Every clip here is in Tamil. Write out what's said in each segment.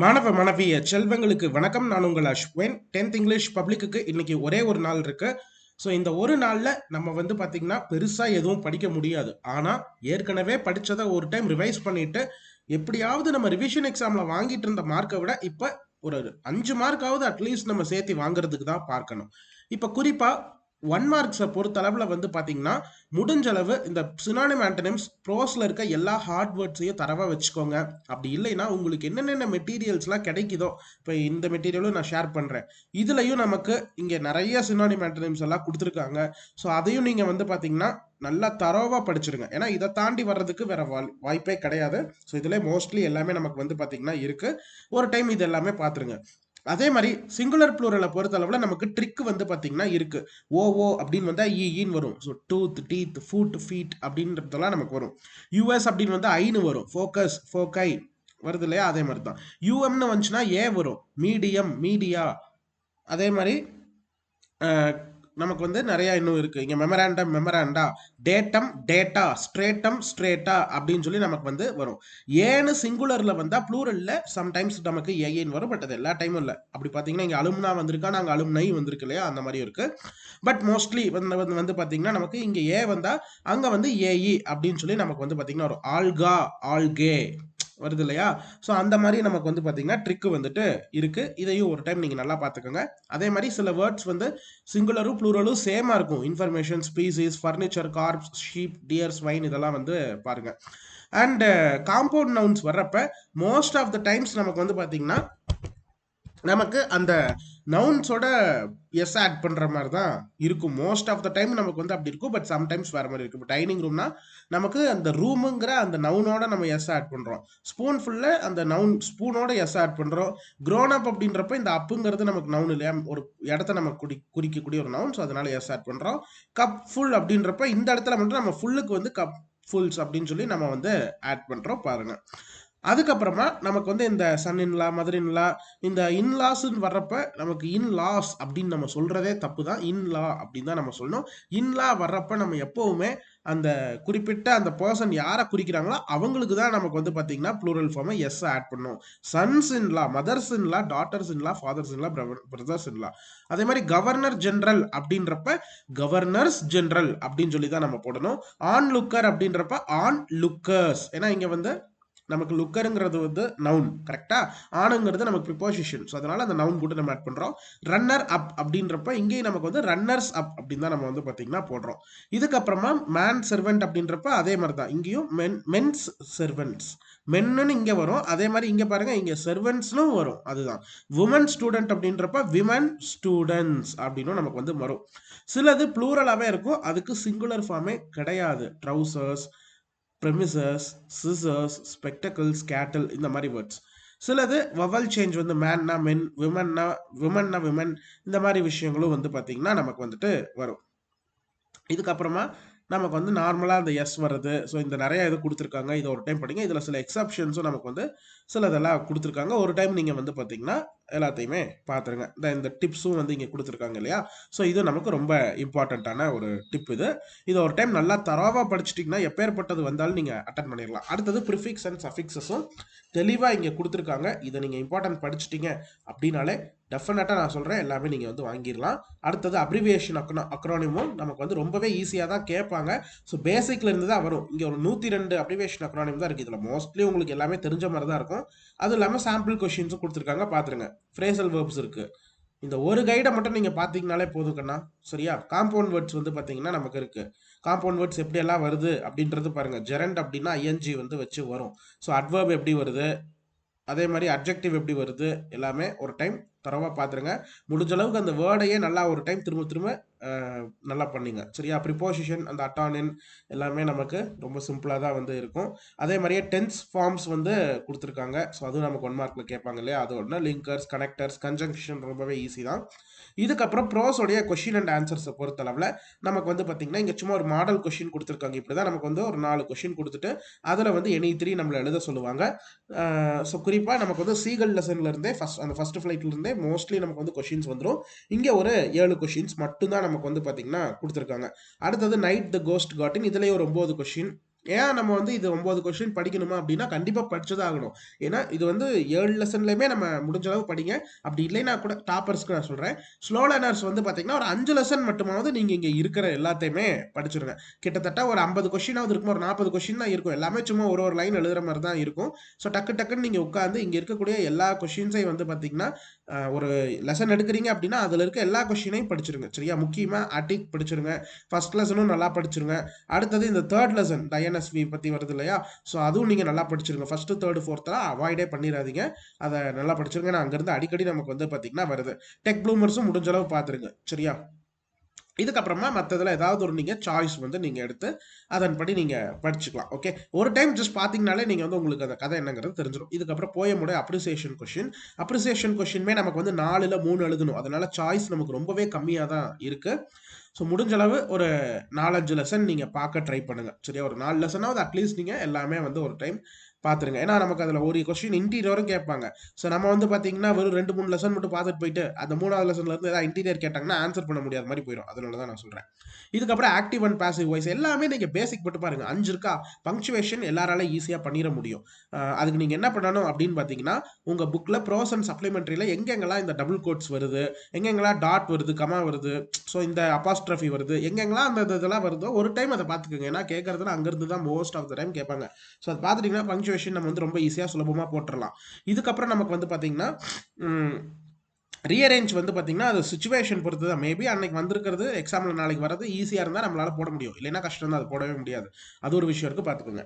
மாணவ மாணவிய செல்வங்களுக்கு வணக்கம். நான் உங்கள் அஸ்வின். 10th இங்கிலீஷ் பப்ளிக்கு இன்னைக்கு ஒரே ஒரு நாள் இருக்கு. ஸோ இந்த ஒரு நாள்ல நம்ம பார்த்தீங்கன்னா பெருசா எதுவும் படிக்க முடியாது. ஆனா ஏற்கனவே படிச்சதை ஒரு டைம் ரிவைஸ் பண்ணிட்டு எப்படியாவது நம்ம ரிவிஷன் எக்ஸாம்ல வாங்கிட்டு இருந்த மார்க்கை விட இப்ப ஒரு 5 மார்க்காவது அட்லீஸ்ட் நம்ம சேர்த்து வாங்குறதுக்கு தான் பார்க்கணும். இப்ப குறிப்பா 1 மார்க்ஸை பொறுத்தளவுல பாத்தீங்கன்னா முடிஞ்ச அளவு இந்த சினானிம் ஆண்டனிம்ஸ் ப்ரோஸ்ல இருக்க எல்லா ஹார்ட் வேர்ட்ஸையும் தரவா வச்சுக்கோங்க. அப்படி இல்லைன்னா உங்களுக்கு என்னென்ன மெட்டீரியல்ஸ்லாம் கிடைக்குதோ, இப்போ இந்த மெட்டீரியலும் நான் ஷேர் பண்றேன், இதுலயும் நமக்கு இங்க நிறைய சினானிம் ஆண்டனிம்ஸ் எல்லாம் கொடுத்துருக்காங்க. ஸோ அதையும் நீங்க பாத்தீங்கன்னா நல்லா தரோவா படிச்சிருங்க. ஏன்னா இதை தாண்டி வர்றதுக்கு வேற வாய்ப்பே கிடையாது. ஸோ இதுல மோஸ்ட்லி எல்லாமே நமக்கு பாத்தீங்கன்னா இருக்கு. ஒரு டைம் இது எல்லாமே பாத்துருங்க. அதே மாதிரி சிங்குலர் ப்ளூரலை பொறுத்த அளவுல நமக்கு ட்ரிக் பாத்தீங்கன்னா இருக்கு. ஓ அப்படின்னு வந்தா ஈன்னு வரும். So tooth, teeth, foot, feet அப்படின்றதெல்லாம் நமக்கு வரும். யூஎஸ் அப்படின்னு வந்தா ஐன்னு வரும். ஃபோக்கஸ், ஃபோக்கை வருது இல்லையா? அதே மாதிரி தான். யூஎம்னு வந்துச்சுன்னா ஏ வரும். Medium, media. அதே மாதிரி நமக்கு நிறைய இன்னும் இருக்கு. இங்க மெமராண்டம், மெமராண்டா, டேட்டம், டேட்டா, ஸ்ட்ரேட்டம், ஸ்ட்ரேட்டா அப்படின்னு சொல்லி நமக்கு வரும். ஏன்னு சிங்குலர்ல வந்தா ப்ளூரல்ல சம்டைம்ஸ் நமக்கு ஏன்னு வரும். பட் அது எல்லா டைமும் இல்லை. அப்படி பாத்தீங்கன்னா இங்க அலும்னா வந்திருக்கா, நாங்க அலும்னை வந்திருக்கு இல்லையா? அந்த மாதிரி இருக்கு. பட் மோஸ்ட்லி பாத்தீங்கன்னா நமக்கு இங்க ஏ வந்தா அங்க ஏஇ அப்படின்னு சொல்லி நமக்கு பாத்தீங்கன்னா வரும். ஆல்கா, ஆல்கே வருது இல்லையா? ஸோ அந்த மாதிரி நமக்கு பாத்தீங்கன்னா ட்ரிக் இருக்கு. இதையும் ஒரு டைம் நீங்க நல்லா பார்த்துக்கோங்க. அதே மாதிரி சில வேர்ட்ஸ் சிங்குலரும் ப்ளூரலும் சேமா இருக்கும். Information, species, furniture, corps, sheep, dear, swine இதெல்லாம் பாருங்க. அண்ட் காம்பவுண்ட் நவுன்ஸ் வர்றப்ப மோஸ்ட் ஆஃப் த டைம்ஸ் நமக்கு பாத்தீங்கன்னா நமக்கு அந்த நவுன்ஸோட எஸ் ஆட் பண்ற மாதிரி தான் இருக்கும். மோஸ்ட் ஆஃப் த டைம் நமக்கு அப்படி இருக்கும். பட் சம்டைம்ஸ் வேற மாதிரி இருக்கும். இப்போ டைனிங் ரூம்னா நமக்கு அந்த ரூமுங்கிற அந்த நவுனோட நம்ம எஸ் ஆட் பண்றோம். ஸ்பூன் ஃபுல்ல அந்த நவுன் ஸ்பூனோட எஸ் ஆட் பண்றோம். க்ரோன் அப் அப்படின்றப்ப இந்த அப்புங்கிறது நமக்கு நவுன் இல்லையா? ஒரு இடத்த நம்ம குறிக்கக்கூடிய ஒரு நவுன். ஸோ அதனால எஸ் ஆட் பண்றோம். கப் ஃபுல் அப்படின்றப்ப இந்த இடத்துல மட்டும் நம்ம ஃபுல்லுக்கு கப் ஃபுல்ஸ் அப்படின்னு சொல்லி நம்ம ஆட் பண்றோம் பாருங்க. அதுக்கப்புறமா நமக்கு இந்த சன் இன்லா, மதர் இன்லா, இந்த இன்லாஸ்ன்னு வர்றப்ப நமக்கு இன்லாஸ் அப்படின்னு நம்ம சொல்றதே தப்பு தான். இன்லா அப்படின்னு தான் நம்ம சொல்லணும். இன்லா வர்றப்ப நம்ம எப்பவுமே அந்த குறிப்பிட்ட அந்த பர்சன் யாரை குறிக்கிறாங்களோ அவங்களுக்கு தான் நமக்கு பாத்தீங்கன்னா ப்ளூரல் ஃபார்மை எஸ் ஆட் பண்ணும். Sons in law, mothers in law, daughters in law, fathers in law, brothers in law. அதே மாதிரி கவர்னர் ஜெனரல் அப்படின்றப்ப கவர்னர்ஸ் ஜெனரல் அப்படின்னு சொல்லி தான் நம்ம போடணும். ஆன் லுக்கர் அப்படின்றப்ப ஆன் லுக்கர்ஸ். ஏன்னா இங்க நமக்கு லுக்கருங்கிறது நவுன் கரெக்டா? ஆணுங்கிறது நமக்கு ப்ரிப்போசிஷன். ஸோ அதனால அந்த நவுன் கூட நம்ம ஆட் பண்றோம். ரன்னர் அப் அப்படின்றப்ப இங்கேயும் நமக்கு ரன்னர்ஸ் அப் அப்படின்னு தான் நம்ம பாத்தீங்கன்னா போடுறோம். இதுக்கப்புறமா மேன் சர்வெண்ட் அப்படின்றப்ப அதே மாதிரி தான் இங்கேயும் மென்ஸ் சர்வெண்ட்ஸ். மென்னு இங்க வரும். அதே மாதிரி இங்க பாருங்க, இங்க சர்வெண்ட்ஸ்னு வரும். அதுதான். உமன் ஸ்டூடெண்ட் அப்படின்றப்ப விமன் ஸ்டூடெண்ட்ஸ் அப்படின்னு நமக்கு வரும். சிலது ப்ளூரலாவே இருக்கும். அதுக்கு சிங்குலர் ஃபார்மே கிடையாது. Trousers, premises, scissors, spectacles, cattle இந்த மாதிரி வேர்ட்ஸ். சிலது வவல் சேஞ்ச் மேன்னா மென், விமன்னா விமன் இந்த மாதிரி விஷயங்களும் பாத்தீங்கன்னா நமக்கு வரும். இதுக்கப்புறமா நமக்கு நார்மலாக அந்த எஸ் வருது. ஸோ இந்த நிறைய இது கொடுத்துருக்காங்க. இதை ஒரு டைம் படிங்க. இதில் சில எக்ஸப்ஷன்ஸும் நமக்கு சிலதெல்லாம் கொடுத்துருக்காங்க. ஒரு டைம் நீங்கள் பார்த்தீங்கன்னா எல்லாத்தையுமே பார்த்துருங்க. இந்த டிப்ஸும் இங்கே கொடுத்துருக்காங்க இல்லையா? ஸோ இது நமக்கு ரொம்ப இம்பார்ட்டண்ட்டான ஒரு டிப் இது. இதை ஒரு டைம் நல்லா தரோவாக படிச்சிட்டிங்கன்னா எப்பேற்பட்டது வந்தாலும் நீங்கள் அட்டன் பண்ணிடலாம். அடுத்தது ப்ரிஃபிக்ஸ் அண்ட் சஃபிக்ஸஸும் தெளிவாக இங்கே கொடுத்துருக்காங்க. இதை நீங்கள் இம்பார்ட்டன்ட் படிச்சிட்டிங்க அப்படின்னாலே டெஃபினட்டாக நான் சொல்கிறேன் எல்லாமே நீங்கள் வாங்கிடலாம். அடுத்தது அப்ரிவியேஷன் அக்ரானிமும் நமக்கு ரொம்பவே ஈஸியாக தான் கேட்பாங்க. ஸோ பேசிக்ல இருந்து தான் வரும். இங்கே ஒரு 102 அப்ரிவியேஷன் அக்ரானிம் தான் இருக்குது. இதில் மோஸ்ட்லி உங்களுக்கு எல்லாமே தெரிஞ்ச மாதிரி தான் இருக்கும். அதுவும் இல்லாமல் சாம்பிள் கொஷின்ஸும் கொடுத்துருக்காங்க. பார்த்துருங்க. ஃப்ரேசல் வேர்ப்ஸ் இருக்குது. இந்த ஒரு கைடை மட்டும் நீங்கள் பார்த்தீங்கனாலே போதும் கண்ணா. சரியா? காம்பவுண்ட் வேர்ட்ஸ் பார்த்தீங்கன்னா நமக்கு இருக்குது. காம்பவுண்ட் வேர்ட்ஸ் எப்படி எல்லாம் வருது அப்படின்றது பாருங்கள். ஜெரண்ட் அப்படின்னா ஐஎன்ஜி வச்சு வரும். ஸோ அட்வர்ப் எப்படி வருது, அதே மாதிரி அப்ஜெக்டிவ் எப்படி வருது, எல்லாமே ஒரு டைம் தரவாக பார்த்துருங்க. முடிஞ்ச அளவுக்கு அந்த வேர்டையே நல்லா ஒரு டைம் திரும்ப திரும்ப நல்லா பண்ணிங்க. சரியா? ப்ரிப்போசிஷன், அந்த அட்டானின் எல்லாமே நமக்கு ரொம்ப சிம்பிளாக தான் இருக்கும். அதே மாதிரியே டென்ஸ் ஃபார்ம்ஸ் கொடுத்துருக்காங்க. ஸோ அதுவும் நமக்கு 1 மார்க்கில் கேட்பாங்க இல்லையா? அது ஒன்று. லிங்கர்ஸ், கனெக்டர்ஸ், கன்ஜங்ஷன் ரொம்பவே ஈஸி தான். இதுக்கப்புறம் ப்ரோஸோடைய கொஷின் அண்ட் ஆன்சர்ஸை பொறுத்தளவில் நமக்கு பார்த்தீங்கன்னா இங்கே சும்மா ஒரு மாடல் கொஷின் கொடுத்துருக்காங்க. இப்படி தான் நமக்கு ஒரு 4 கொஷின் கொடுத்துட்டு அதில் எனி 3 நம்மளை எழுத சொல்லுவாங்க. ஸோ குறிப்பாக நமக்கு சீகல் லெசன்லேருந்தே அந்த ஃபர்ஸ்ட் ஃப்ளைட்லேருந்தே மோஸ்ட்லி நமக்கு கொஷின்ஸ் வந்துடும். இங்கே ஒரு 7 கொஷின்ஸ் மட்டும்தான் நமக்கு பார்த்தீங்கன்னா கொடுத்துருக்காங்க. அடுத்தது நைட் த கோஸ்ட் காட்டின். இதுலேயே ஒரு 9 கொஷின். ஏன் நம்ம வந்து இது 9 கொஸ்டின் படிக்கணுமா அப்படின்னா கண்டிப்பா படிச்சுதான் ஆகணும். ஏன்னா இது வந்து 7 லெசன்லயுமே நம்ம முடிஞ்ச அளவு படிங்க. அப்படி இல்லைன்னா கூட டாப்பர்ஸ்க்கு நான் சொல்றேன். ஸ்லோ லேர்னர்ஸ் வந்து பாத்தீங்கன்னா ஒரு 5 லெசன் மட்டுமாவது நீங்க இங்க இருக்கிற எல்லாத்தையுமே படிச்சிருங்க. கிட்டத்தட்ட ஒரு 50 கொஸ்டினாவது இருக்கும். ஒரு 40 கொஸ்டின் தான் இருக்கும். எல்லாமே சும்மா ஒரு ஒரு லைன் எழுதுற மாதிரி தான் இருக்கும். ஸோ டக்கு டக்குன்னு நீங்க உட்காந்து இங்க இருக்கக்கூடிய எல்லா கொஸ்டின்ஸையும் வந்து பாத்தீங்கன்னா ஒரு லெசன் எடுக்கிறீங்க அப்படின்னா அதுல இருக்க எல்லா கொஸ்டினையும் படிச்சிருங்க. சரியா? முக்கியமா அட்டிக் படிச்சிருங்க. ஃபர்ஸ்ட் லெசனும் நல்லா படிச்சிருங்க. அடுத்தது இந்த தேர்ட் லெசன் ஐஎன்எஸ்வி பத்தி வருது இல்லையா? ஸோ அதுவும் நீங்க நல்லா படிச்சிருங்க. ஃபர்ஸ்ட் தேர்ட் ஃபோர்த்லாம் அவாய்டே பண்ணிடாதீங்க. அதை நல்லா படிச்சிருங்க. நான் அங்கிருந்து அடிக்கடி நமக்கு வந்து பாத்தீங்கன்னா வருது. டெக் ப்ளூமர்ஸும் முடிஞ்ச அளவு பாத்துருங்க. சரியா? இதுக்கப்புறமா மற்றதுல ஏதாவது ஒரு நீங்க சாய்ஸ் வந்து நீங்க எடுத்து அதன்படி நீங்க படிச்சுக்கலாம். ஓகே, ஒரு டைம் ஜஸ்ட் பாத்தீங்கனாலே நீங்க வந்து உங்களுக்கு அந்த கதை என்னங்கிறது தெரிஞ்சிடும். இதுக்கப்புறம் போயமுடைய அப்ரிசியேஷன் கொஸ்டின். அப்ரிசியேஷன் கொஸ்டின்மே நமக்கு வந்து 4ல 3 எழுதணும். அதனால சாய்ஸ் நமக்கு ரொம்பவே கம்மியா தான் இருக்கு. ஸோ முடிஞ்ச அளவு ஒரு 4-5 லெசன் நீங்க பார்க்க ட்ரை பண்ணுங்க. சரியா? ஒரு 4 லெசனாவது அட்லீஸ்ட் நீங்க எல்லாமே வந்து ஒரு டைம் பார்த்துருங்க. ஏன்னா நமக்கு அதுல ஒரு கொஸ்டின் இன்டீரியரும் கேட்பாங்க. ஸோ நம்ம வந்து பாத்தீங்கன்னா வெறும் 2, 3 லெசன் மட்டும் பார்த்துட்டு போயிட்டு அந்த 3வது லெசன்ல இருந்து ஏதாவது இன்டீரியர் கேட்டாங்கன்னா ஆன்சர் பண்ண முடியாத மாதிரி போயிடும். அதனால தான் நான் சொல்றேன். இதுக்கப்புறம் ஆக்டிவ் அண்ட் பாசிவ் வாய்ஸ் எல்லாமே நீங்க பேசிக் மட்டும் பாருங்க. 5 இருக்கா? பங்க்சுவேஷன் எல்லாராலையும் ஈஸியா பண்ணிட முடியும். அதுக்கு நீங்க என்ன பண்ணணும் அப்படின்னு பாத்தீங்கன்னா உங்க புக்ல ப்ரோஸ் அண்ட் சப்ளிமெண்டரியில எங்கெங்கெல்லாம் இந்த டபுள் கோட்ஸ் வருது, எங்கெங்கெல்லாம் டாட் வருது, கமா வருது, ஸோ இந்த அப்பாஸ்ட்ரஃபி வருது, எங்கெங்கெல்லாம் அந்த இதெல்லாம் வருதோ ஒரு டைம் அதை பார்த்துக்கோங்க. ஏன்னா கேட்கறதுல அங்கிருந்து தான் மோஸ்ட் ஆஃப் த டைம் கேட்பாங்க. ஸோ அதை பார்த்துட்டீங்கன்னா பங்க்சுவேஷன் நம்ம வந்து ரொம்ப ஈஸியாக சுலபமாக போட்டுடலாம். இதுக்கப்புறம் நமக்கு வந்து பார்த்தீங்கன்னா ரீஅரேஞ்ச் வந்து பார்த்தீங்கன்னா அது சுச்சுவேஷன் பொறுத்து தான். மேபி அன்னைக்கு வந்திருக்கிறது எக்ஸாமில் நாளைக்கு வரது ஈஸியாக இருந்தால் நம்மளால போட முடியும். இல்லைன்னா கஷ்டம் தான், அது போடவே முடியாது. அது ஒரு விஷயம் இருக்கு, பார்த்துக்கோங்க.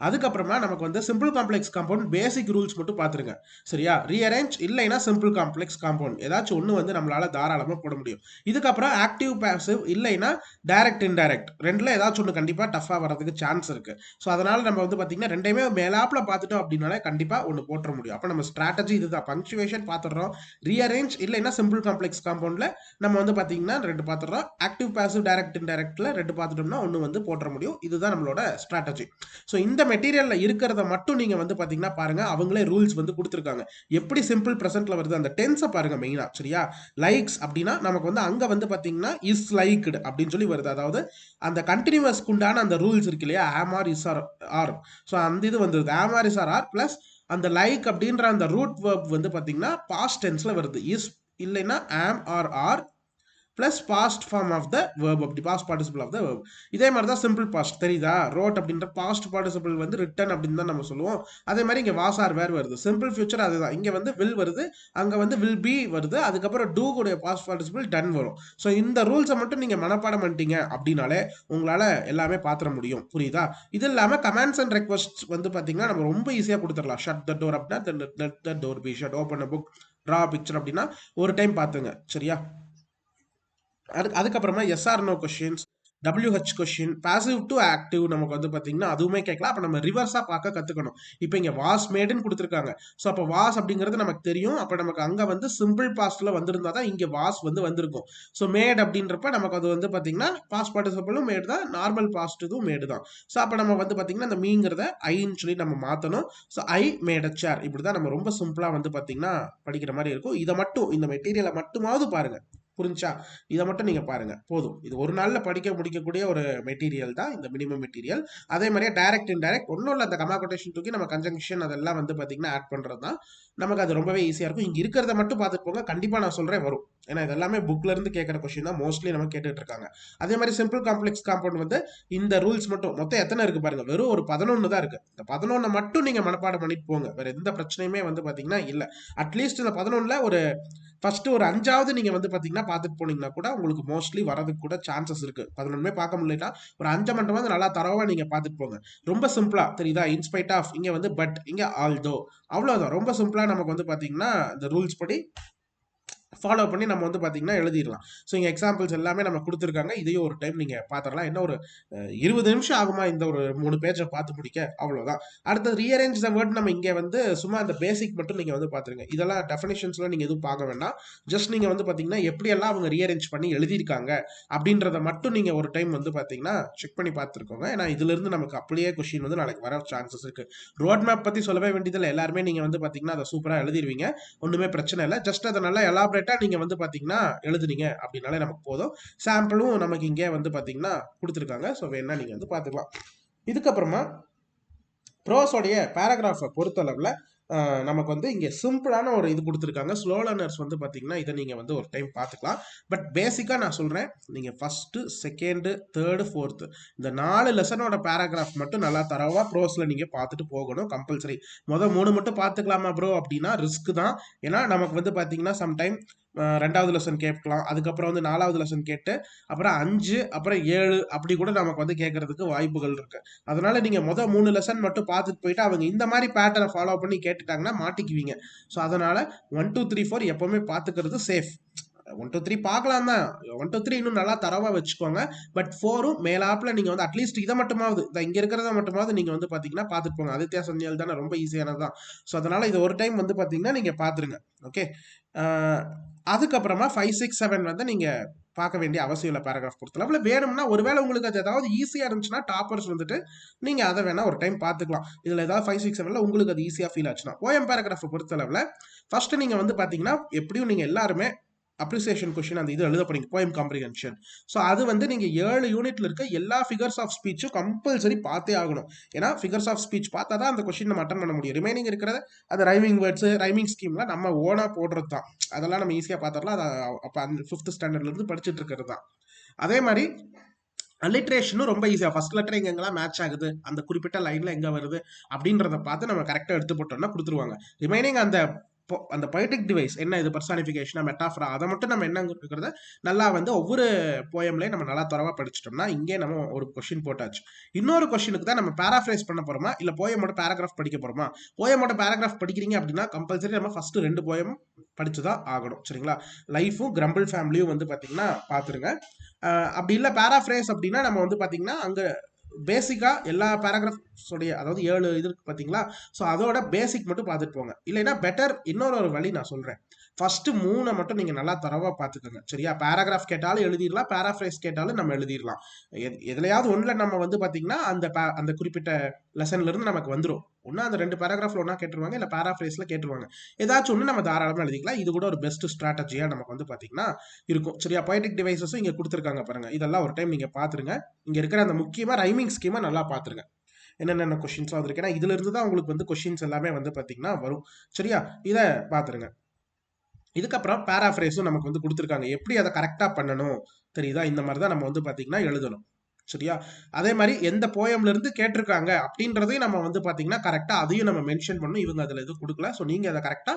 அதுக்கப்புறமா நமக்கு வந்து சிம்பிள் காம்ப்ளெக்ஸ் காம்பவுண்ட் பேசிக் ரூல்ஸ் மட்டும் பார்த்துருங்க. சரியா? ரீஅரேஞ்ச் இல்லைன்னா சிம்பிள் காம்ப்ளெக்ஸ் காம்பவுண்ட் ஏதாச்சும் ஒன்று வந்து நம்மளால தாராளமாக போட முடியும். இதுக்கப்புறம் ஆக்டிவ் பாசிவ் இல்லைன்னா டைரக்ட் இன்டைரக்ட் ரெண்டுல ஏதாச்சும் ஒன்று கண்டிப்பாக டஃபாக வரதுக்கு சான்ஸ் இருக்கு. ஸோ அதனால நம்ம வந்து பார்த்தீங்கன்னா ரெண்டையுமே மேலாப்ல பார்த்துட்டோம் அப்படின்னாலே கண்டிப்பாக ஒன்று போட்டுற முடியும். அப்போ நம்ம ஸ்ட்ராட்டஜி இதுதான். பங்க்சுவேஷன் பார்த்துடுறோம், ரீஅரேஞ்ச் இல்லைன்னா சிம்பிள் காம்ப்ளெக்ஸ் காம்பவுண்ட்ல நம்ம வந்து பார்த்தீங்கன்னா 2 பார்த்துடுறோம், ஆக்டிவ் பாசிவ் டைரக்ட் இன்டைரக்ட்ல 2 பார்த்துட்டோம்னா ஒன்று வந்து போட்டுற முடியும். இதுதான் நம்மளோட ஸ்ட்ராட்டஜி. ஸோ இந்த மெட்டீரியல்ல இருக்கிறத மட்டும் நீங்க வந்து பாத்தீங்கன்னா பாருங்க, அவங்களே ரூல்ஸ் வந்து கொடுத்துருக்காங்க. எப்படி சிம்பிள் பிரசன்ட்ல வருது அந்த டென்ஸை பாருங்க மெயினா. சரியா? லைக்ஸ் அப்படின்னா நமக்கு வந்து அங்க வந்து பாத்தீங்கன்னா இஸ் லைக்டு அப்படின்னு சொல்லி வருது. அதாவது அந்த கண்டினியூவஸ்க்கு உண்டான அந்த ரூல்ஸ் இருக்கு இல்லையா, ஆம் ஆர் இஸ் ஆர். ஸோ அந்த இது வந்துருது ஆம் ஆர் இஸ் ஆர் பிளஸ் அந்த லைக் அப்படின்ற அந்த ரூட் வேர்ப் வந்து பாத்தீங்கன்னா பாஸ்ட் டென்ஸ்ல வருது. இஸ் இல்லைன்னா am or are plus past form of the verb, அப்படி past participle of the verb. இதே மாதிரி தான் சிம்பிள் பாஸ்ட் தெரியுதா? ரோட் அப்படின்ற பாஸ்ட் பார்ட்டிசிபிள் வந்து ரிட்டன் அப்படின்னு தான் நம்ம சொல்லுவோம். அதே மாதிரி இங்க வாஸ் ஆர் வேர் வருது. சிம்பிள் ஃபியூச்சர் அதுதான். இங்க வந்து வில் வருது, அங்க வந்து வில் பி வருது, அதுக்கப்புறம் டூ கூடிய பாஸ்ட் பார்ட்டிசிபிள் டன் வரும். ஸோ இந்த ரூல்ஸை மட்டும் நீங்க மனப்பாடம் பண்ணிட்டீங்க அப்படின்னாலே உங்களால எல்லாமே பாத்திர முடியும். புரியுதா? இது இல்லாம கமாண்ட்ஸ் அண்ட் ரெக்வஸ்ட் வந்து பாத்தீங்கன்னா நம்ம ரொம்ப ஈஸியா கொடுத்துடலாம். ஷட் த டோர் அப்படின்னா let the door be shut, open a book, draw a picture அப்படின்னா ஒரு டைம் பாத்துங்க. சரியா? அதுக்கப்புறமா yes or no questions, WH question, passive to active நமக்கு வந்து பாத்தீங்கன்னா அதுவுமே கேட்கலாம். அப்ப நம்ம ரிவர்ஸா பார்க்க கத்துக்கணும். இப்போ இங்க வாஸ் மேடுன்னு கொடுத்துருக்காங்க. ஸோ அப்போ வாஸ் அப்படிங்கிறது நமக்கு தெரியும். அப்ப நமக்கு அங்க வந்து சிம்பிள் பாஸ்ட்ல வந்திருந்தா தான் இங்க வாஸ் வந்து வந்திருக்கும். ஸோ மேட் அப்படின்றப்ப நமக்கு அது வந்து பாத்தீங்கன்னா பாஸ்ட் பார்ட்டிசிபிளும் மேடு தான், நார்மல் பாஸ்ட் இதுவும் மேடு தான். ஸோ அப்ப நம்ம வந்து பாத்தீங்கன்னா அந்த மீங்கிறத ஐன்னு சொல்லி நம்ம மாத்தணும். ஸோ ஐ மேட் அ சேர். இப்படிதான் நம்ம ரொம்ப சிம்பிளா வந்து பாத்தீங்கன்னா படிக்கிற மாதிரி இருக்கும். இதை மட்டும் இந்த மெட்டீரியலை மட்டுமாவது பாருங்க. புரிஞ்சா? இதை மட்டும் நீங்க பாருங்க போதும். இது ஒரு நாள்ல படிக்க முடிக்கக்கூடிய ஒரு மெட்டீரியல் தான் இந்த மினிமம் மெட்டீரியல். அதே மாதிரியே டைரக்ட் இன்டைரக்ட் ஒன்றும் இல்லை, அந்த கமா கொட்டேஷன் தூக்கி நம்ம கன்ஜங்ஷன் அதெல்லாம் வந்து பாத்தீங்கன்னா ஆட் பண்றது தான். நமக்கு அது ரொம்பவே ஈஸியா இருக்கும். இங்க இருக்கிறத மட்டும் பார்த்துட்டு போங்க, கண்டிப்பா நான் சொல்றேன் வரும். ஏன்னா இதெல்லாமே புக்ல இருந்து கேட்கற கொஸ்டின் தான் மோஸ்ட்லி நம்ம கேட்டுட்டு இருக்காங்க. அதே மாதிரி சிம்பிள் காம்ப்ளெக்ஸ் காம்பவுண்ட் வந்து இந்த ரூல்ஸ் மட்டும் மொத்தம் எத்தனை இருக்கு பாருங்க, வெறும் ஒரு 11 தான் இருக்கு. இந்த 11 மட்டும் நீங்க மனப்பாடம் பண்ணிட்டு போங்க, வேற எந்த பிரச்சனையுமே வந்து பாத்தீங்கன்னா இல்ல. அட்லீஸ்ட் இந்த 11ல ஒரு ஃபர்ஸ்ட் ஒரு 5வது நீங்க வந்து பாத்தீங்கன்னா பார்த்துட்டு போனீங்கன்னா கூட உங்களுக்கு மோஸ்ட்லி வரதுக்கு கூட சான்சஸ் இருக்கு. 11மே பார்க்க முடியலனா ஒரு 5 மட்டும் வந்து நல்லா தரவா நீங்க பார்த்துட்டு போங்க. ரொம்ப சிம்பிளா தெரியுதா? இன்ஸ்பைட் ஆஃப், இங்க வந்து பட், இங்க ஆல்தோ, அவ்வளவுதான். ரொம்ப சிம்பிளா நமக்கு வந்து பாத்தீங்கன்னா இந்த ரூல்ஸ் படி ஃபாலோ பண்ணி நம்ம வந்து பாத்தீங்கன்னா எழுதிடலாம். ஸோ இங்க எக்ஸாம்பிள்ஸ் எல்லாமே நம்ம கொடுத்துருக்காங்க. இதையும் ஒரு டைம் நீங்க பாத்திரலாம். என்ன ஒரு 20 நிமிஷம் ஆகுமா இந்த ஒரு 3 பேஜை பார்த்து முடிக்க? அவ்வளவுதான். அடுத்தது ரீஅரேஞ்ச் த வேர்ட். நம்ம இங்க வந்து சும்மா அந்த பேசிக் மட்டும் நீங்க வந்து பாத்துருங்க. இதெல்லாம் டெஃபினிஷன்ஸ்ல நீங்க எதுவும் பார்க்க வேண்டாம். ஜஸ்ட் நீங்க வந்து பாத்தீங்கன்னா எப்படியெல்லாம் அவங்க ரீஅரேஞ்ச் பண்ணி எழுதியிருக்காங்க அப்படின்றத மட்டும் நீங்க ஒரு டைம் வந்து பாத்தீங்கன்னா செக் பண்ணி பார்த்துருக்கோங்க. ஏன்னா இதுல இருந்து நமக்கு அப்படியே கொஸ்டின் வந்து நாளைக்கு வர சான்சஸ் இருக்கு. ரோட் மேப் பத்தி சொல்லவே வேண்டியதில்லை. எல்லாருமே நீங்க வந்து பாத்தீங்கன்னா அதை சூப்பரா எழுதிருவீங்க. ஒண்ணுமே பிரச்சனை இல்லை. ஜஸ்ட் அதை நல்லா எலாபரேட்டா நீங்க வந்து பாத்தீங்கன்னா எழுதுனீங்க அப்படின்னாலே நமக்கு போதும். சாம்பிளும் நமக்கு இங்கே வந்து பாத்தீங்கன்னா கொடுத்துருக்காங்க. ஸோ வேணா நீங்க வந்து பாத்துக்கலாம். இதுக்கப்புறமா ப்ரோஸோடைய பேராகிராஃபை பொறுத்தளவில் நமக்கு வந்து இங்கே சிம்பிளான ஒரு இது கொடுத்துருக்காங்க. ஸ்லோ லேர்னர்ஸ் வந்து பார்த்தீங்கன்னா இதை நீங்கள் வந்து ஒரு டைம் பார்த்துக்கலாம். பட் பேசிக்காக நான் சொல்கிறேன், நீங்கள் ஃபஸ்ட்டு, செகண்டு, தேர்டு, ஃபோர்த்து இந்த 4 லெசனோட பேராகிராஃப் மட்டும் நல்லா தரவாக ப்ரோஸில் நீங்கள் பார்த்துட்டு போகணும் கம்பல்சரி. மொதல் 3 மட்டும் பார்த்துக்கலாமா ப்ரோ அப்படின்னா ரிஸ்க் தான். ஏன்னா நமக்கு வந்து பார்த்தீங்கன்னா சம்டைம் 2வது லெசன் கேட்கலாம், அதுக்கப்புறம் வந்து 4வது லெசன் கேட்டு அப்புறம் 5 அப்புறம் 7 அப்படி கூட நமக்கு வந்து கேட்கறதுக்கு வாய்ப்புகள் இருக்கு. அதனால நீங்க மொதல் 3 லெசன் மட்டும் பார்த்துட்டு போயிட்டு அவங்க இந்த மாதிரி பேட்டர்னை ஃபாலோ பண்ணி கேட்டுட்டாங்கன்னா மாட்டிக்குவீங்க. ஸோ அதனால 1 2 3 4 எப்பவுமே பார்த்துக்கிறது சேஃப். 1 2 3 பார்க்கலாம் தான், 1 2 3 இன்னும் நல்லா தரவா வச்சுக்கோங்க. பட் 4ம் மேலாப்ல நீங்க வந்து அட்லீஸ்ட் இதை மட்டுமாவது, இங்க இருக்கிறத மட்டுமாவது நீங்க வந்து பாத்தீங்கன்னா பார்த்துட்டு போங்க. ஆதித்யா சன்னியால் தானே ரொம்ப ஈஸியானதுதான். ஸோ அதனால இது ஒரு டைம் வந்து பாத்தீங்கன்னா நீங்க பாத்துருங்க. ஓகே, அதுக்கப்புறமா 5 6 7 வந்து நீங்க பார்க்க வேண்டிய அவசியம் இல்லை. பேராகிராஃப் பொறுத்தளவுல வேணும்னா ஒருவேளை உங்களுக்கு அது ஏதாவது ஈஸியா இருந்துச்சுன்னா டாப்பர்ஸ் வந்துட்டு நீங்க அதை வேணா ஒரு டைம் பார்த்துக்கலாம். இதுல ஏதாவது 5 6 7ல உங்களுக்கு அது ஈஸியா ஃபீல் ஆச்சுன்னா, போயம் பேராகிராஃப் பொறுத்தளவுல ஃபர்ஸ்ட் நீங்க வந்து பாத்தீங்கன்னா எப்படியும் நீங்க எல்லாருமே அப்ரிசியேஷன் கொஸ்டின் அந்த இது எழுத போறீங்க, போயம் காம்ப்ரிஹென்ஷன். ஸோ அது வந்து நீங்க 7 யூனிட்ல இருக்க எல்லா ஃபிகர்ஸ் ஆஃப் ஸ்பீச்சும் கம்பல்சரி பார்த்தே ஆகணும். ஏன்னா ஃபிகர்ஸ் ஆஃப் ஸ்பீச் பார்த்தா தான் அந்த கொஸ்டின் நம்ம அட்டன் பண்ண முடியும். ரிமைனிங் இருக்கிறத அந்த ரைமிங் வேர்ட்ஸ், ரைமிங் ஸ்கீம்லாம் நம்ம ஓனா போடுறது தான். அதெல்லாம் நம்ம ஈஸியாக பார்த்துடலாம். அதை அப்போ அந்த 5th ஸ்டாண்டர்ட்ல இருந்து படிச்சுட்டு இருக்கிறது தான். அதே மாதிரி அலிட்ரேஷனும் ரொம்ப ஈஸியா, ஃபர்ஸ்ட் லெட்டர் எங்கெங்கெல்லாம் மேட்ச் ஆகுது, அந்த குறிப்பிட்ட லைன்ல எங்க வருது அப்படின்றத பார்த்து நம்ம கரெக்டா எடுத்து போட்டோம்னா கொடுத்துருவாங்க. ரிமைனிங் அந்த பொயட்டிக் டிவைஸ் என்ன, இது பர்சானிஃபிகேஷனா மெட்டாஃபரா, அதை மட்டும் நம்ம என்ன இருக்கிறத நல்லா வந்து ஒவ்வொரு போயம்லையும் நம்ம நல்லா தரவா படிச்சிட்டோம்னா இங்கே நம்ம ஒரு கொஸ்டின் போட்டாச்சு. இன்னொரு கொஸ்டினுக்கு தான் நம்ம பேராஃப்ரைஸ் பண்ண போறோமா இல்ல போயமோட பேராகிராஃப் படிக்க போறோமா. போயமோட பேராகிராஃப் படிக்கிறீங்க அப்படின்னா கம்பல்சரி நம்ம ஃபர்ஸ்ட் 2 போயம் படிச்சுதான் ஆகணும். சரிங்களா, லைஃபும் கிரம்பிள் ஃபேமிலியும் வந்து பாத்தீங்கன்னா பாத்துருங்க. அப்படி இல்லை பேராஃப்ரேஸ் அப்படின்னா நம்ம வந்து பாத்தீங்கன்னா அங்க பேசிக்கா எல்லா பேராகிராஃப்ஸோடைய, அதாவது 7 இது இருக்கு பாத்தீங்களா, ஸோ அதோட பேசிக் மட்டும் பார்த்துட்டு போங்க. இல்லைன்னா பெட்டர் இன்னொரு வழி நான் சொல்றேன், ஃபர்ஸ்ட் 3 மட்டும் நீங்க நல்லா தரவா பார்த்துக்கோங்க. சரியா, பேராகிராஃப் கேட்டாலும் எழுதிடலாம், பேராஃப்ரேஸ் கேட்டாலும் நம்ம எழுதிடலாம். எதுலையாவது ஒண்ணுல நம்ம வந்து பாத்தீங்கன்னா அந்த குறிப்பிட்ட லெசன்ல இருந்து நமக்கு வந்துடும். ஒன்னா அந்த 2 பேராகிராஃப்ல ஒன்னா கேட்டுருவாங்க, இல்ல பேராஃப்ரேஸ்ல கேட்டுருவாங்க. ஏதாச்சும் ஒண்ணு நம்ம தாராளமா எழுதிக்கலாம். இது கூட ஒரு பெஸ்ட் ஸ்ட்ராட்டஜியா நமக்கு வந்து பாத்தீங்கன்னா இருக்கும். சரியா, பொயட்டிக் டிவைசஸும் இங்க கொடுத்துருக்காங்க பாருங்க, இதெல்லாம் ஒரு டைம் நீங்க பாத்துருங்க. இங்க இருக்கிற அந்த முக்கியமா ரைமிங் ஸ்கீமா நல்லா பாத்துருங்க, என்னென்ன கொஸ்டின்ஸ் இருக்கு. ஏன்னா இதுல இருந்து தான் உங்களுக்கு வந்து கொஸ்டின்ஸ் எல்லாமே வந்து பாத்தீங்கன்னா வரும். சரியா, இதை பாத்துருங்க. இதுக்கப்புறம் பேராஃப்ரேஸும் நமக்கு வந்து கொடுத்துருக்காங்க, எப்படி அதை கரெக்டா பண்ணணும் தெரியுதா. இந்த மாதிரி தான் நம்ம வந்து பாத்தீங்கன்னா எழுதணும். சரியா, அதே மாதிரி எந்த போயம்ல இருந்து கேட்டிருக்காங்க அப்படின்றதையும் நம்ம வந்து பாத்தீங்கன்னா கரெக்டா அதையும் நம்ம மென்ஷன் பண்ணணும். இவங்க அதுல எதுவும் கொடுக்கல, ஸோ நீங்க அதை கரெக்டா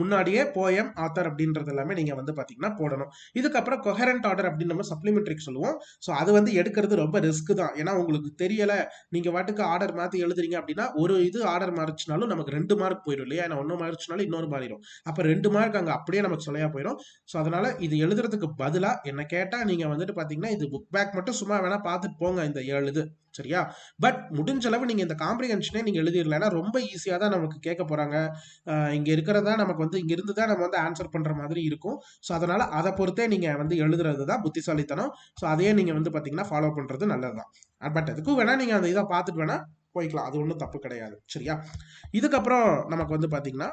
முன்னாடியே போயம் ஆத்தர் அப்படின்றது எல்லாமே நீங்க வந்து பாத்தீங்கன்னா போடணும். இதுக்கப்புறம் கொஹரண்ட் ஆர்டர் அப்படின்னு நம்ம சப்ளிமெண்ட்ரிக்கு சொல்லுவோம். ஸோ அது வந்து எடுக்கிறது ரொம்ப ரிஸ்க் தான். ஏன்னா உங்களுக்கு தெரியல, நீங்க வாட்டுக்கு ஆர்டர் மாத்தி எழுதுறீங்க அப்படின்னா ஒரு இது ஆர்டர் மாறிச்சுனாலும் நமக்கு 2 மார்க் போயிடும் இல்லையா. ஏன்னா 1 மாறிச்சுனாலும் இன்னொரு மாறிடும், அப்ப 2 மார்க் அங்க அப்படியே நமக்கு சொல்லையா போயிடும். ஸோ அதனால இது எழுதுறதுக்கு பதிலா என்ன கேட்டா நீங்க வந்துட்டு பாத்தீங்கன்னா இது புக் பேக் மட்டும் சும்மா வேணா பார்த்து போங்க இந்த 7 இது. சரியா, பட் முடிஞ்ச அளவு நீங்க இந்த காம்ப்ரிஹென்ஷனே நீங்க எழுதிடலாம். ரொம்ப ஈஸியா தான் நமக்கு கேட்க போறாங்க. இங்க இருக்கிறதா நமக்கு வந்து இங்க இருந்து தான் நம்ம வந்து ஆன்சர் பண்ற மாதிரி இருக்கும். ஸோ அதனால அதை பொறுத்தே நீங்க வந்து எழுதுறது தான் புத்திசாலித்தனம். ஸோ அதையே நீங்க வந்து பாத்தீங்கன்னா ஃபாலோ பண்றது நல்லதுதான். பட் அதுக்கும் வேணா நீங்க அந்த இதை பார்த்துட்டு வேணா போய்க்கலாம், அது ஒன்றும் தப்பு கிடையாது. சரியா, இதுக்கப்புறம் நமக்கு வந்து பாத்தீங்கன்னா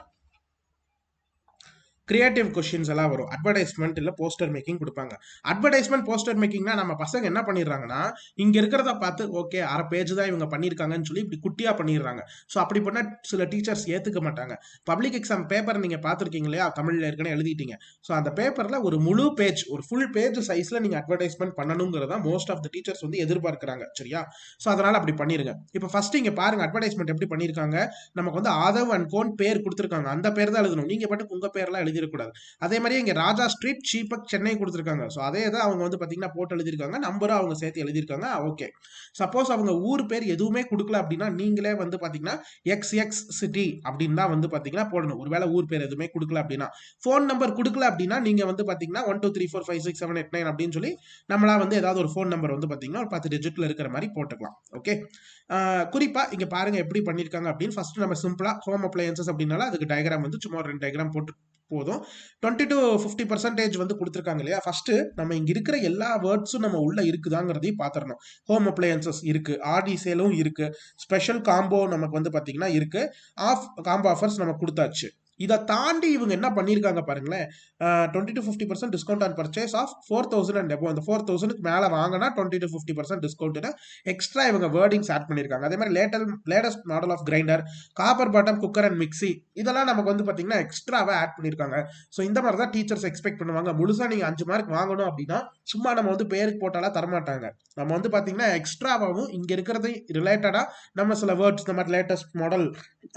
கிரியேட்டிவ் கொஸ்டின்ஸ் எல்லாம் வரும். அட்வர்டைஸ்மெண்ட் இல்ல போஸ்டர் மேக்கிங் கொடுப்பாங்க. அட்வர்டைஸ்மெண்ட் போஸ்டர் மேக்கிங்னா நம்ம பசங்க என்ன பண்ணிடுறாங்கன்னா இங்க இருக்கிறத பார்த்து ஓகே அரை பேஜ் தான் இவங்க பண்ணியிருக்காங்கன்னு சொல்லி இப்படி குட்டியா பண்ணிடுறாங்க. ஸோ அப்படி பண்ண சில டீச்சர்ஸ் ஏத்துக்க மாட்டாங்க. பப்ளிக் எக்ஸாம் பேப்பர் நீங்க பார்த்துருக்கீங்க இல்லையா, தமிழ்ல ஏற்கனவே எழுதிட்டீங்க. ஸோ அந்த பேப்பர்ல ஒரு முழு பேஜ், ஒரு ஃபுல் பேஜ் சைஸ்ல நீங்க அட்வர்டைஸ்மெண்ட் பண்ணணுங்கிறதா மோஸ்ட் ஆஃப் த டீச்சர்ஸ் வந்து எதிர்பார்க்கிறாங்க. சரியா, ஸோ அதனால அப்படி பண்ணிருங்க. இப்போ ஃபர்ஸ்ட் இங்க பாருங்க அட்வர்டைஸ்மெண்ட் எப்படி பண்ணிருக்காங்க. நமக்கு வந்து ஆதவ் அண்ட் கோன் பேர் கொடுத்துருக்காங்க, அந்த பேர் தான் எழுதணும். நீங்க பாட்டுக்கு உங்க பேர்லாம் எழுதிடக்கூடாது. அதே மாதிரி இங்க ராஜா ஸ்ட்ரீட் சீபக் சென்னை கொடுத்துருக்காங்க. ஸோ அதே தான் அவங்க வந்து பாத்தீங்கன்னா போட்டு எழுதியிருக்காங்க, நம்பரும் அவங்க சேர்த்து எழுதியிருக்காங்க. ஓகே, சப்போஸ் அவங்க ஊர் பேர் எதுவுமே கொடுக்கல அப்படின்னா நீங்களே வந்து பாத்தீங்கன்னா எக்ஸ் சிட்டி அப்படின்னு தான் வந்து பாத்தீங்கன்னா போடணும். ஒருவேளை ஊர் பேர் எதுவுமே கொடுக்கல அப்படின்னா, போன் நம்பர் கொடுக்கல அப்படின்னா நீங்க வந்து பாத்தீங்கன்னா 1 2 3 4 5 6 7 8 9 அப்படின்னு சொல்லி நம்மளா வந்து ஏதாவது ஒரு போன் நம்பர் வந்து பாத்தீங்கன்னா ஒரு 10 டிஜிட்ல இருக்கிற மாதிரி போட்டுக்கலாம். ஓகே, குறிப்பா இங்க பாருங்க எப்படி பண்ணிருக்காங்க அப்படின்னு. ஃபர்ஸ்ட் நம்ம சிம்பிளா ஹோம் அப்ளையன்சஸ் அப்படின்னால அதுக்கு டயக்ராம் வந்து சும்மா 2 டயக்ராம் போட்டு போதும். 20 to 50% வந்து கொடுத்துருக்காங்க இல்லையா. ஃபர்ஸ்ட் நம்ம இங்க இருக்கிற எல்லா வேர்ட்ஸும் நம்ம உள்ள இருக்குதாங்கிறதையும் பாத்துறணும். ஹோம் அப்ளையன்சஸ் இருக்கு, ஆடி சேலும் இருக்கு, ஸ்பெஷல் காம்போ நமக்கு வந்து பாத்தீங்கன்னா இருக்கு, ஆஃப் காம்போ ஆஃபர்ஸ் நம்ம கொடுத்தாச்சு. இதை தாண்டி இவங்க என்ன பண்ணியிருக்காங்க பாருங்களேன், 20 to 50% discount on purchase of 4000 and above. அந்த 4000க்கு மேலே வாங்கினா 20 to 50% டிஸ்கவுண்ட் எக்ஸ்ட்ரா இவங்க வேர்டிங்ஸ் ஆட் பண்ணியிருக்காங்க. அதே மாதிரி latest model of grinder, copper bottom cooker and mixie, இதெல்லாம் நமக்கு வந்து பார்த்தீங்கன்னா எக்ஸ்ட்ராவே ஆட் பண்ணியிருக்காங்க. ஸோ இந்த மாதிரி தான் டீச்சர்ஸ் எக்ஸ்பெக்ட் பண்ணுவாங்க. முழுசாக நீங்கள் 5 மார்க் வாங்கணும் அப்படின்னா சும்மா நம்ம வந்து பேருக்கு போட்டாலாம் தரமாட்டாங்க. நம்ம வந்து பார்த்தீங்கன்னா எக்ஸ்ட்ராவாகவும் இங்கே இருக்கிறது ரிலேட்டடாக நம்ம சில வேர்ட்ஸ் இந்த மாதிரி லேட்டஸ்ட் மாடல்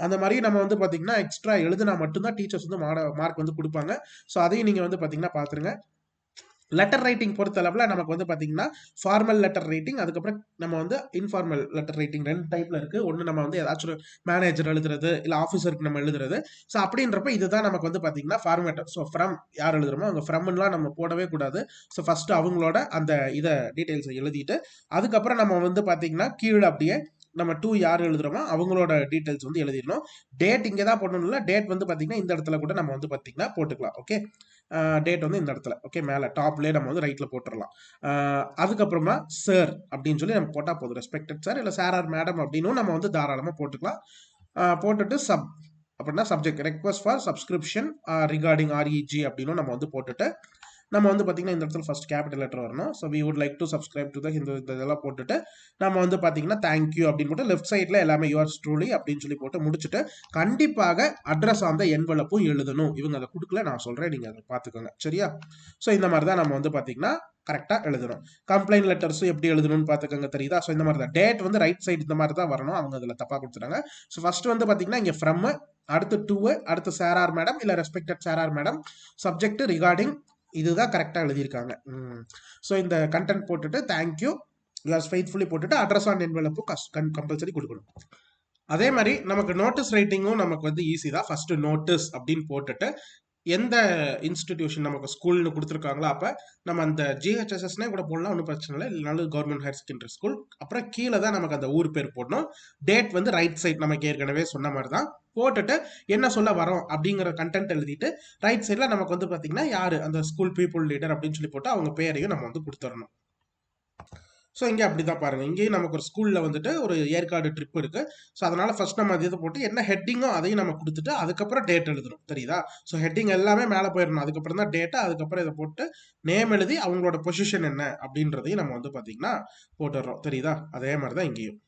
அந்த மாதிரி நம்ம வந்து பார்த்தீங்கன்னா எக்ஸ்ட்ரா எழுதுனா மட்டும்தான் டீச்சர்ஸ் வந்து மார்க் வந்து கொடுப்பாங்க. ஸோ அதையும் நீங்கள் வந்து பார்த்தீங்கன்னா பார்த்துருங்க. லெட்டர் ரைட்டிங் பொறுத்த அளவில் நமக்கு வந்து பார்த்தீங்கன்னா ஃபார்மல் லெட்டர் ரைட்டிங், அதுக்கப்புறம் நம்ம வந்து இன்ஃபார்மல் லெட்டர் ரைட்டிங் 2 டைப்ல இருக்கு. ஒன்று நம்ம வந்து ஏதாச்சும் மேனேஜர் எழுதுறது, இல்லை ஆஃபீஸருக்கு நம்ம எழுதுறது. ஸோ அப்படின்றப்ப இதுதான் நமக்கு வந்து பார்த்தீங்கன்னா ஃபார்மேட்டர். ஸோ ஃப்ரம் யார் எழுதுறோமோ அவங்க ஃப்ரம்லாம் நம்ம போடவே கூடாது. ஸோ ஃபர்ஸ்ட் அவங்களோட அந்த இதை டீட்டெயில்ஸை எழுதிட்டு அதுக்கப்புறம் நம்ம வந்து பார்த்தீங்கன்னா கீழே அப்படியே நம்ம டூ யார் எழுதுறோமோ அவங்களோட டீட்டெயில்ஸ் வந்து எழுதிடணும். டேட் இங்கே தான் போடணும் இல்லை, டேட் வந்து பார்த்தீங்கன்னா இந்த இடத்துல கூட நம்ம வந்து பார்த்தீங்கன்னா போட்டுக்கலாம். ஓகே, டேட் வந்து இந்த இடத்துல ஓகே மேலே டாப்லேயே நம்ம வந்து ரைட்டில் போட்டுடலாம். அதுக்கப்புறமா சார் அப்படின்னு சொல்லி நம்ம போட்டால் போதும். ரெஸ்பெக்டட் சார் இல்லை சார் ஆர் மேடம் அப்படின்னும் நம்ம வந்து தாராளமாக போட்டுக்கலாம். போட்டுட்டு அப்படின்னா subject request for subscription regarding R E G அப்படின்னு நம்ம வந்து போட்டுட்டு நம்ம வந்து பார்த்தீங்கன்னா இந்த இடத்துல ஃபர்ஸ்ட் கேபிட்டல் லெட்டர் வரணும். So we would like to subscribe to இந்த இதெல்லாம் போட்டுட்டு நம்ம வந்து பார்த்தீங்கன்னா தேங்க்யூ அப்படின்னு போட்டு லெஃப்ட் சைடில் எல்லாமே யுவர்ஸ் ட்ரூலி அப்படின்னு சொல்லி போட்டு முடிச்சுட்டு கண்டிப்பாக அட்ரஸ் அந்த என்வலப்பும் எழுதணும். இவங்க அதை கொடுக்கல, நான் சொல்கிறேன், நீங்கள் அதை பார்த்துக்கோங்க சரியா. ஸோ இந்த மாதிரி தான் நம்ம வந்து பார்த்தீங்கன்னா கரெக்டாக எழுதணும். கம்ப்ளைண்ட் லெட்டர்ஸும் எப்படி எழுதணும்னு பார்த்துக்கோங்க தெரியுதா. ஸோ இந்த மாதிரி தான் டேட் வந்து ரைட் சைடு இந்த மாதிரி தான் வரணும். அவங்க அதில் தப்பாக கொடுத்துட்டாங்க. ஸோ ஃபர்ஸ்ட் வந்து பார்த்தீங்கன்னா இங்கே ஃப்ரம், அடுத்து டூ, அடுத்து சார் ஆர் மேடம் இல்லை respected sir or madam, subject regarding, இதுதான் கரெக்டாக எழுதியிருக்காங்க. ஸோ இந்த கண்டென்ட் போட்டுட்டு தேங்க்யூ யூஆர் ஃபெய்த்ஃபுல்லி போட்டுட்டு அட்ரஸ் ஆன் என்வலப்பும் கம்பல்சரி கொடுக்கணும். அதே மாதிரி நமக்கு நோட்டீஸ் ரைட்டிங்கும் நமக்கு வந்து ஈஸி தான். ஃபர்ஸ்ட் நோட்டீஸ் அப்படின்னு போட்டுட்டு எந்த இன்ஸ்டிடியூஷன் நமக்கு ஸ்கூல்னு கொடுத்துருக்காங்களோ அப்போ நம்ம அந்த ஜிஹெச்எஸ்எஸ்னே கூட போடலாம், ஒன்றும் பிரச்சனை இல்லை. இல்லைனாலும் கவர்மெண்ட் ஹையர் செகண்டரி ஸ்கூல். அப்புறம் கீழே தான் நமக்கு அந்த ஊர் பேர் போடணும். டேட் வந்து ரைட் சைட் நமக்கு ஏற்கனவே சொன்ன மாதிரி தான் போட்டுட்டு என்ன சொல்ல வரோம் அப்படிங்கிற கண்டென்ட் எழுதிட்டு ரைட் சைடில் நமக்கு வந்து பார்த்தீங்கன்னா யார் அந்த ஸ்கூல் பீப்புள் லீடர் அப்படின்னு சொல்லி போட்டு அவங்க பேரையும் நம்ம வந்து கொடுத்துடணும். ஸோ இங்கே அப்படி தான் பாருங்கள், இங்கேயும் நமக்கு ஒரு ஸ்கூலில் வந்துட்டு ஒரு ஏற்காடு ட்ரிப் இருக்குது. ஸோ அதனால் ஃபர்ஸ்ட் நம்ம இதை போட்டு என்ன ஹெட்டிங்கோ அதையும் நம்ம கொடுத்துட்டு அதுக்கப்புறம் டேட் எழுதணும் தெரியுதா. ஸோ ஹெட்டிங் எல்லாமே மேலே போயிடணும், அதுக்கப்புறம் தான் டேட்டா, அதுக்கப்புறம் இதை போட்டு நேம் எழுதி அவங்களோட பொசிஷன் என்ன அப்படின்றதையும் நம்ம வந்து பார்த்தீங்கன்னா போட்டுடுறோம் தெரியுதா. அதே மாதிரி தான் இங்கேயும்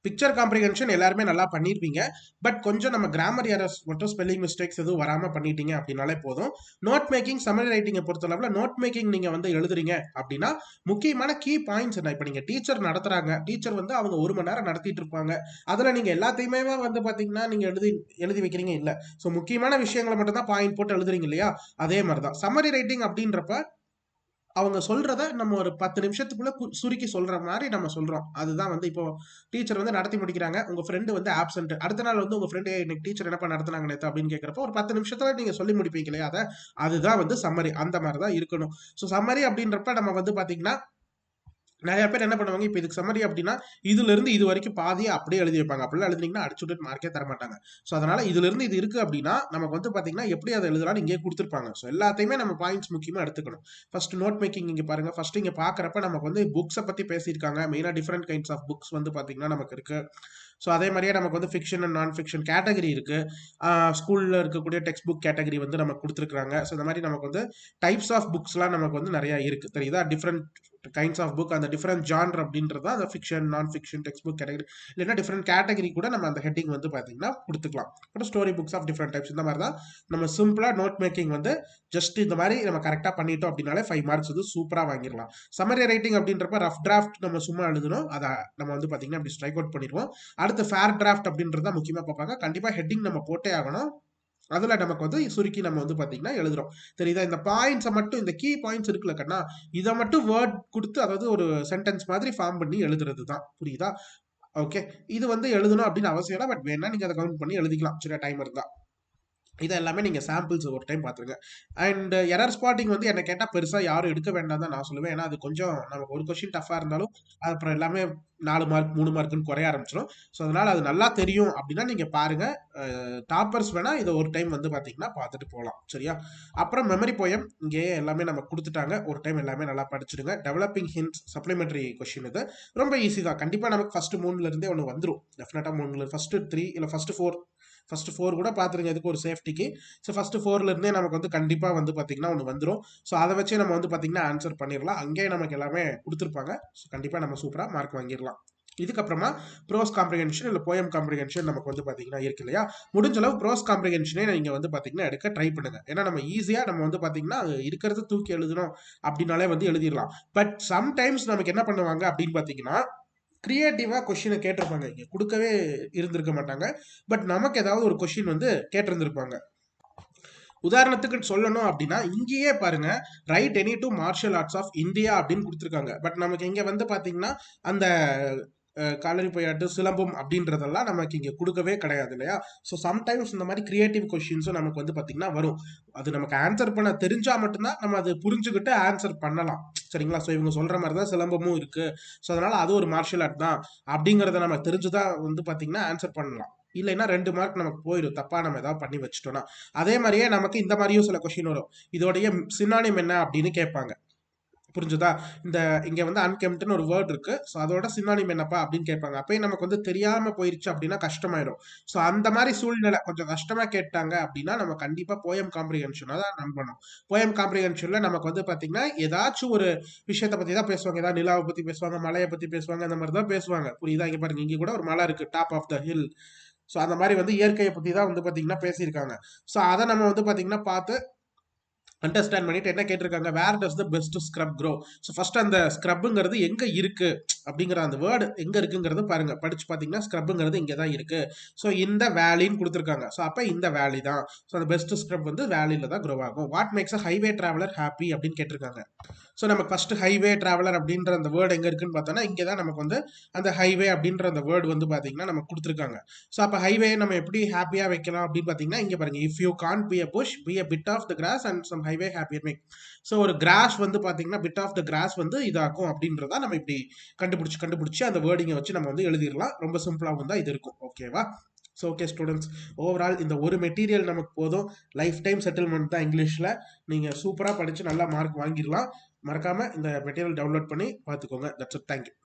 பிக்சர் காம்ப்ரிஹென்ஷன் எல்லாருமே நல்லா பண்ணியிருப்பீங்க. பட் கொஞ்சம் நம்ம கிராமர் எரர்ஸ் மட்டும் ஸ்பெல்லிங் மிஸ்டேக்ஸ் எதுவும் வராமல் பண்ணிட்டீங்க அப்படின்னாலே போதும். நோட் மேக்கிங் சம்மரி ரைட்டிங்கை பொறுத்தளவில் நோட் மேக்கிங் நீங்கள் வந்து எழுதுறீங்க அப்படின்னா முக்கியமான கீ பாயிண்ட்ஸ் என்ன. இப்போ நீங்கள் டீச்சர் நடத்துறாங்க, டீச்சர் வந்து அவங்க 1 மணி நேரம் நடத்திட்டு இருப்பாங்க. அதில் நீங்கள் எல்லாத்தையுமே வந்து பார்த்தீங்கன்னா நீங்கள் எழுதி வைக்கிறீங்க இல்லை. ஸோ முக்கியமான விஷயங்களை மட்டும் தான் பாயிண்ட் போட்டு எழுதுறீங்க இல்லையா. அதே மாதிரி தான் சம்மரி ரைட்டிங் அப்படின்றப்ப அவங்க சொல்றத நம்ம ஒரு 10 நிமிஷத்துக்குள்ள சுருக்கி சொல்ற மாதிரி நம்ம சொல்றோம். அதுதான் வந்து இப்போ டீச்சர் வந்து நடத்தி முடிக்கிறாங்க, உங்க ஃப்ரெண்டு வந்து ஆப்சென்ட், அடுத்த நாள் வந்து உங்க ஃப்ரெண்டு இன்னைக்கு டீச்சர் என்னப்பா நடத்துனாங்க நேத்து அப்படின்னு கேட்கறப்போ ஒரு 10 நிமிஷத்துல நீங்க சொல்லி முடிப்பீங்க இல்லையா, அதுதான் வந்து சம்மரி. அந்த மாதிரி தான் இருக்கணும். ஸோ சம்மரி அப்படின்றப்ப நம்ம வந்து பாத்தீங்கன்னா நிறைய பேர் என்ன பண்ணுவாங்க, இப்போ இதுக்கு சம்மரி அப்படின்னா இதுல இருந்து இது வரைக்கும் பாதியை அப்படியே எழுதி வைப்பாங்க. அப்படிலாம் எழுதினீங்கன்னா அடிச்சு விட்டு மார்க்கே தர மாட்டாங்க. ஸோ அதனால இதுல இருந்து இது இருக்கு அப்படின்னா நமக்கு வந்து பாத்தீங்கன்னா எப்படி அதை எழுதலாம்னு இங்கே கொடுத்துருப்பாங்க. ஸோ எல்லாத்தையுமே நம்ம பாயிண்ட்ஸ் முக்கியமா எடுத்துக்கணும். ஃபர்ஸ்ட் நோட் மேக்கிங் இங்க பாருங்க. ஃபர்ஸ்ட் இங்க பாக்குறப்ப நமக்கு வந்து புக்ஸை பத்தி பேசியிருக்காங்க. மெயினா டிஃப்ரெண்ட் கைண்ட்ஸ் ஆஃப் புக்ஸ் வந்து பாத்தீங்கன்னா நமக்கு இருக்கு. ஸோ அதே மாதிரியே நமக்கு வந்து ஃபிக்ஷன் அண்ட் நான் ஃபிக்ஷன் கேட்டகரி இருக்கு. ஸ்கூல்ல இருக்கக்கூடிய டெக்ஸ்ட் புக் கேட்டகரி வந்து நமக்கு கொடுத்துருக்காங்க. ஸோ இந்த மாதிரி நமக்கு வந்து டைப்ஸ் ஆஃப் புக்ஸ்லாம் நமக்கு வந்து நிறைய இருக்கு தெரியுதா. டிஃப்ரெண்ட் கைண்ட்ஸ் ஆஃப் புக், அந்த டிஃப்ரெண்ட் ஜான்ர் அப்படின்றத அந்த fiction non fiction text book category இல்லைன்னா டிஃப்ரெண்ட் கேட்டகரி கூட நம்ம அந்த ஹெட்டிங் வந்து பார்த்தீங்கன்னா கொடுத்துக்கலாம். அப்புறம் story books of different types. இந்த மாதிரி தான் நம்ம சிம்பிளா நோட் மேக்கிங் வந்து ஜஸ்ட் இந்த மாதிரி நம்ம கரெக்டாக பண்ணிட்டோம் அப்படின்னாலே 5 மார்க்ஸ் வந்து சூப்பராக வாங்கிடலாம். சம்மரி ரைட்டிங் அப்படின்றப்ப ரஃப் டிராஃப்ட் நம்ம சும்மா எழுதணும், அதை நம்ம வந்து பார்த்தீங்கன்னா அப்படி ஸ்ட்ரைக் அவுட் பண்ணிடுவோம். அடுத்து ஃபேர் டிராஃப்ட் அப்படின்றத முக்கியமாக பார்ப்பாங்க. கண்டிப்பாக ஹெட்டிங் நம்ம போட்டே ஆகணும். அதுல நமக்கு வந்து சுருக்கி நம்ம வந்து பாத்தீங்கன்னா எழுதுறோம் தெரியுதா. இந்த பாயிண்ட்ஸை மட்டும், இந்த கீ பாயிண்ட்ஸ் இருக்குல்ல கண்ணா, இதை மட்டும் வேர்ட் கொடுத்து அதாவது ஒரு சென்டென்ஸ் மாதிரி ஃபார்ம் பண்ணி எழுதுறது தான், புரியுதா. ஓகே, இது வந்து எழுதணும் அப்படின்னு அவசியம் இல்லை, பட் வேணா நீங்க அதை கவுண்ட் பண்ணி எழுதிக்கலாம் சரியா டைம் இருந்தா. இது எல்லாமே நீங்கள் சாம்பிள்ஸ் ஒரு டைம் பார்த்துருங்க. அண்ட் எரர் ஸ்பாட்டிங் வந்து என்ன கேட்டால் பெருசாக யாரும் எடுக்க வேண்டாம் தான் நான் சொல்லுவேன். ஏன்னா அது கொஞ்சம் நமக்கு ஒரு கொஸ்டின் டஃபாக இருந்தாலும் அப்புறம் எல்லாமே 4 மார்க் 3 மார்க்குன்னு குறைய ஆரம்பிச்சிடும். ஸோ அதனால் அது நல்லா தெரியும் அப்படின்னா நீங்கள் பாருங்கள். டாப்பர்ஸ் வேணால் இதை ஒரு டைம் வந்து பார்த்தீங்கன்னா பார்த்துட்டு போகலாம் சரியா. அப்புறம் மெமரி போயம் இங்கேயே எல்லாமே நம்ம கொடுத்துட்டாங்க. ஒரு டைம் எல்லாமே நல்லா படிச்சிடுங்க. டெவலப்பிங் ஹிண்ட்ஸ் சப்ளிமெண்ட்ரி கொஸ்டின் இது ரொம்ப ஈஸி தான். கண்டிப்பாக நமக்கு ஃபஸ்ட்டு 3 இருந்தே ஒன்று வந்துடும். டெஃபினட்டாக 3 ஃபஸ்ட்டு 3 இல்லை ஃபஸ்ட்டு 4 ஃபர்ஸ்ட் 4 கூட பார்த்துருங்க இதுக்கு ஒரு சேஃப்டிக்கு. ஸோ ஃபர்ஸ்ட் 4ல இருந்தே நமக்கு வந்து கண்டிப்பா வந்து பார்த்தீங்கன்னா ஒன்று வந்துடும். ஸோ அதை வச்சே நம்ம வந்து பார்த்தீங்கன்னா ஆன்சர் பண்ணிடலாம். அங்கேயே நமக்கு எல்லாமே கொடுத்துருப்பாங்க. ஸோ கண்டிப்பா நம்ம சூப்பரா மார்க் வாங்கிடலாம். இதுக்கப்புறமா ப்ரோஸ் காம்ப்ரிஹென்ஷன் இல்ல போயம் காம்ப்ரிஹென்ஷன் நமக்கு வந்து பாத்தீங்கன்னா இருக்கு இல்லையா? முடிஞ்ச அளவு ப்ரோஸ் காம்ப்ரிஹென்ஷனே நீங்க வந்து பாத்தீங்கன்னா எடுக்க ட்ரை பண்ணுங்க. ஏன்னா நம்ம ஈஸியா நம்ம வந்து பாத்தீங்கன்னா இருக்கிறத தூக்கி எழுதணும் அப்படின்னாலே வந்து எழுதிடலாம். பட் சம்டைம்ஸ் நமக்கு என்ன பண்ணுவாங்க அப்படின்னு பாத்தீங்கன்னா கிரியேட்டிவா கொஸ்டினை கேட்டிருப்பாங்க. இங்க கொடுக்கவே இருந்திருக்க மாட்டாங்க. பட் நமக்கு ஏதாவது ஒரு கொஸ்டின் வந்து கேட்டிருந்திருப்பாங்க. உதாரணத்துக்கு சொல்லணும் அப்படின்னா இங்கேயே பாருங்க, write any two martial arts of India அப்படின்னு கொடுத்துருக்காங்க. பட் நமக்கு இங்க வந்து பாத்தீங்கன்னா அந்த காலரி பையாட்டு சிலம்பம் அப்படின்றதெல்லாம் நமக்கு இங்க கொடுக்கவே கிடையாது இல்லையா? ஸோ சம்டைம்ஸ் இந்த மாதிரி கிரியேட்டிவ் கொஸ்டின்ஸும் நமக்கு வந்து பாத்தீங்கன்னா வரும். அது நமக்கு ஆன்சர் பண்ண தெரிஞ்சா மட்டும்தான் நம்ம அது புரிஞ்சுக்கிட்டு ஆன்சர் பண்ணலாம். சரிங்களா? ஸோ இவங்க சொல்ற மாதிரி தான் சிலம்பமும் இருக்கு. ஸோ அதனால அது ஒரு மார்ஷியல் ஆர்ட் தான் அப்படிங்கறத நம்ம தெரிஞ்சுதான் வந்து பாத்தீங்கன்னா ஆன்சர் பண்ணலாம். இல்லைன்னா 2 மார்க் நமக்கு போயிடும். தப்பா நம்ம ஏதாவது பண்ணி வச்சுட்டோம்னா. அதே மாதிரியே நமக்கு இந்த மாதிரியும் சில கொஸ்டின் வரும். இதோடைய சினானிம் என்ன அப்படின்னு கேட்பாங்க. புரிஞ்சுதா? இந்த இங்க வந்து அன்கெம்ப்ட்னு ஒரு வேர்ட் இருக்கு. ஸோ அதோட சினானிம் என்னப்பா அப்படின்னு கேட்பாங்க. அப்பயும் நமக்கு வந்து தெரியாம போயிருச்சு அப்படின்னா கஷ்டமாயிடும். ஸோ அந்த மாதிரி சூழ்நிலை கொஞ்சம் கஷ்டமா கேட்டாங்க அப்படின்னா நம்ம கண்டிப்பா போயம் காம்ப்ரிஹென்ஷனை தான் நம்பணும். போயம் காம்ப்ரிஹென்ஷன்ல நமக்கு வந்து பாத்தீங்கன்னா ஏதாச்சும் ஒரு விஷயத்தை பத்தி தான் பேசுவாங்க. ஏதாவது நிலாவை பத்தி பேசுவாங்க, மலையை பத்தி பேசுவாங்க, அந்த மாதிரி தான் பேசுவாங்க. புரியுதா? இங்க பாருங்க, இங்க கூட ஒரு மலை இருக்கு, top of the hill. So அந்த மாதிரி வந்து இயற்கையை பத்தி தான் வந்து பாத்தீங்கன்னா பேசியிருக்காங்க. ஸோ அதை நம்ம வந்து பாத்தீங்கன்னா பார்த்து அண்டர்ஸ்டாண்ட் பண்ணிட்டு என்ன கேட்டிருக்காங்க, where does the best scrub grow. So first அந்த ஸ்க்ரப்புங்கிறது எங்க இருக்கு அப்படிங்கிற அந்த வேர்டு எங்க இருக்குங்கிறது பாருங்க, படிச்சு பார்த்தீங்கன்னா ஸ்க்ரப்புங்கிறது இங்கே தான் இருக்கு. ஸோ இந்த வேலின்னு கொடுத்துருக்காங்க. ஸோ அப்போ இந்த வேலி தான். ஸோ அந்த பெஸ்ட் ஸ்க்ரப் வந்து வேலியில தான் க்ரோ ஆகும். What makes a highway traveller happy அப்படின்னு கேட்டிருக்காங்க. ஸோ நமக்கு ஃபர்ஸ்ட் ஹைவே டிராவலர் அப்படின்ற அந்த வேர்டு எங்க இருக்குன்னு பார்த்தோம்னா இங்கே தான் நமக்கு வந்து அந்த ஹைவே அப்படின்ற அந்த வேர்டு வந்து பார்த்தீங்கன்னா நமக்கு கொடுத்துருக்காங்க. ஸோ அப்போ ஹைவே நம்ம எப்படி ஹாப்பியாக வைக்கலாம் அப்படின்னு பார்த்தீங்கன்னா இங்கே பாருங்க, if you can be a bush be a bit of the grass and some highway happier make. So ஒரு கிராஸ் வந்து பார்த்தீங்கன்னா பிட் ஆஃப் த கிராஸ் வந்து இதாக்கும் அப்படின்றத நம்ம இப்படி கண்டுபிடிச்சு அந்த வேர்டிங்கை வச்சு நம்ம வந்து எழுதிடலாம். ரொம்ப சிம்பிளாகவும் தான் இது இருக்கும். ஓகேவா? ஸோ ஓகே ஸ்டூடெண்ட்ஸ், ஓவரால் இந்த ஒரு மெட்டீரியல் நமக்கு போதும். லைஃப் டைம் செட்டில்மெண்ட் தான் இங்கிலீஷில். நீங்கள் சூப்பராக படித்து நல்லா மார்க் வாங்கிடலாம். மறக்காமல் இந்த மெட்டீரியல் டவுன்லோட் பண்ணி பார்த்துக்கோங்க. That's it. தேங்க்யூ.